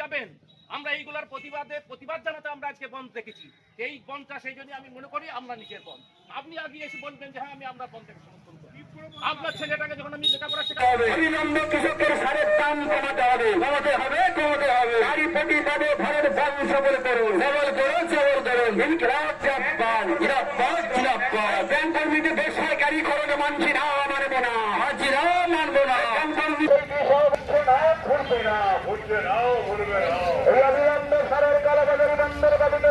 যাবেন। আমরা এইগুলার প্রতিবাদ জানাতে আমরা আজকে বন্ধ দেখেছি। এই বন্ধটা সেই জন্য আমি মনে করি আমরা নিজের বন্ধ। আপনি আগে এসে বলবেন যে হ্যাঁ আমরা বন্ধকে সমর্থন করি। আপনার ছেলেটাকে যখন আমি লেখাপড়া শেখাবো, অবিলম্বে কৃষকের সারের দাম কমাতে হবে, কমাতে হবে। নারী প্রতিবাদে ভারত বন্ধ সবল করুন, ইনকিলাব জিন্দাবাদ। ব্যাংক কর্মীকে বেসরকারিকরণে মানছি না, মানব না, হাজিরা মানব না। অবিলম্বে সারের কালাবাজারি বন্ধের দাবিতে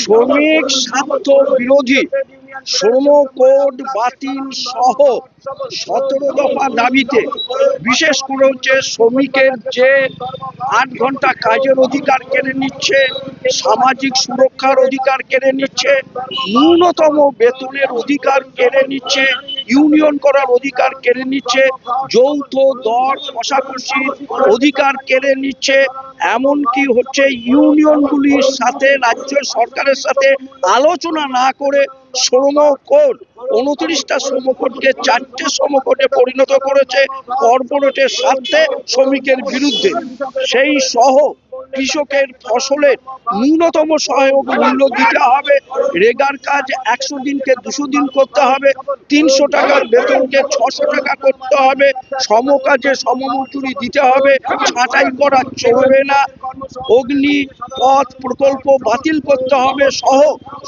শ্রমিক স্বার্থ বিরোধী শ্রম কোড বাতিল সহ 17 দফা দাবিতে বিশেষ করে হচ্ছে শ্রমিকের যে 8 ঘন্টা কাজের অধিকার কেড়ে নিচ্ছে, সামাজিক সুরক্ষার অধিকার কেড়ে নিচ্ছে, ন্যূনতম বেতনের অধিকার কেড়ে নিচ্ছে, ইউনিয়ন করার অধিকার কেড়ে নিচ্ছে, যৌথ দর কষাকষির অধিকার কেড়ে নিচ্ছে, এমনকি হচ্ছে ইউনিয়নগুলির সাথে রাজ্য সরকারের সাথে আলোচনা না করে শ্রম কোড 29টা শ্রম কোডকে 4টে শ্রম কোডে পরিণত করেছে কর্পোরেটের স্বার্থে শ্রমিকের বিরুদ্ধে। সেই সহ কৃষকের ফসলের ন্যূনতম সহায়ক মূল্য দিতে হবে, রেগার কাজ 100 দিনকে 200 দিন করতে হবে, 300 টাকার বেতনকে 600 টাকা করতে হবে, সমকাজে সমমজুরি দিতে হবে, ছাঁটাই করা চলবে না, অগ্নি পথ প্রকল্প বাতিল করতে হবে সহ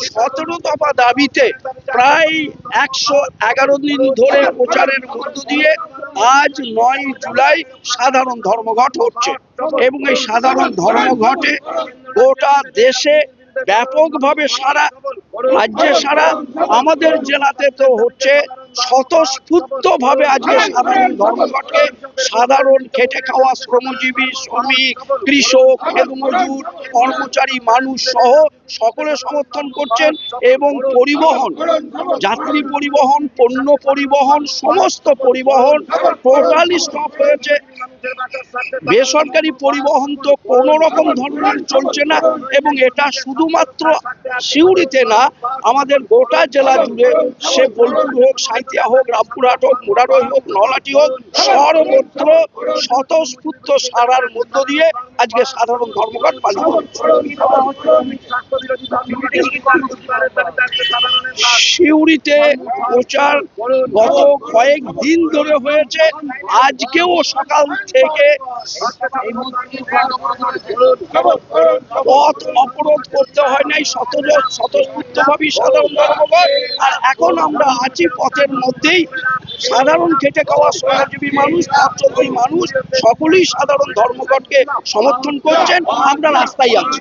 17 দফা দাবিতে প্রায় 111 দিন ধরে প্রচারের মধ্য দিয়ে আজ 9 জুলাই সাধারণ ধর্মঘট হচ্ছে এবং এই সাধারণ ধর্মঘটে গোটা দেশে ব্যাপকভাবে সারা রাজ্যে সারা আমাদের জেলাতে তো হচ্ছে স্বতঃস্ফূর্তভাবে আজকে সাধারণ ধর্মঘটকে সাধারণ খেটে খাওয়া শ্রমজীবী, শ্রমিক, কৃষক, খেতমজুর, কর্মচারী মানুষ সহ সকলে সমর্থন করছেন এবং পরিবহন, যাত্রী পরিবহন, পণ্য পরিবহন, সমস্ত পরিবহন টোটালি স্টপ হয়েছে। বেসরকারি পরিবহন তো কোনো রকম ধরনের চলছে না এবং এটা শুধুমাত্র সিউড়িতে না, আমাদের গোটা জেলা জুড়ে, সে বোলপুর হোক, সাঁইথিয়া হোক, রামপুরহাট হোক, মুরারই হোক, নলাটি হোক, সর্বত্র স্বতঃস্ফূর্ত সারার মধ্য দিয়ে আজকে সাধারণ ধর্মঘট পালিত হচ্ছে। সিউড়িতে প্রচার গত কয়েকদিন ধরে হয়েছে, আজকেও সকাল থেকে পথ অবরোধ করতে হয় নাই, স্বতঃস্ফূর্তভাবেই সাধারণ ধর্মঘট। আর এখন আমরা আছি পথের মধ্যেই, সাধারণ খেটে খাওয়া শ্রমজীবী মানুষ, পথচলতি মানুষ সকলেই সাধারণ ধর্মঘটকে সমর্থন করছেন, আমরা রাস্তায় আছি।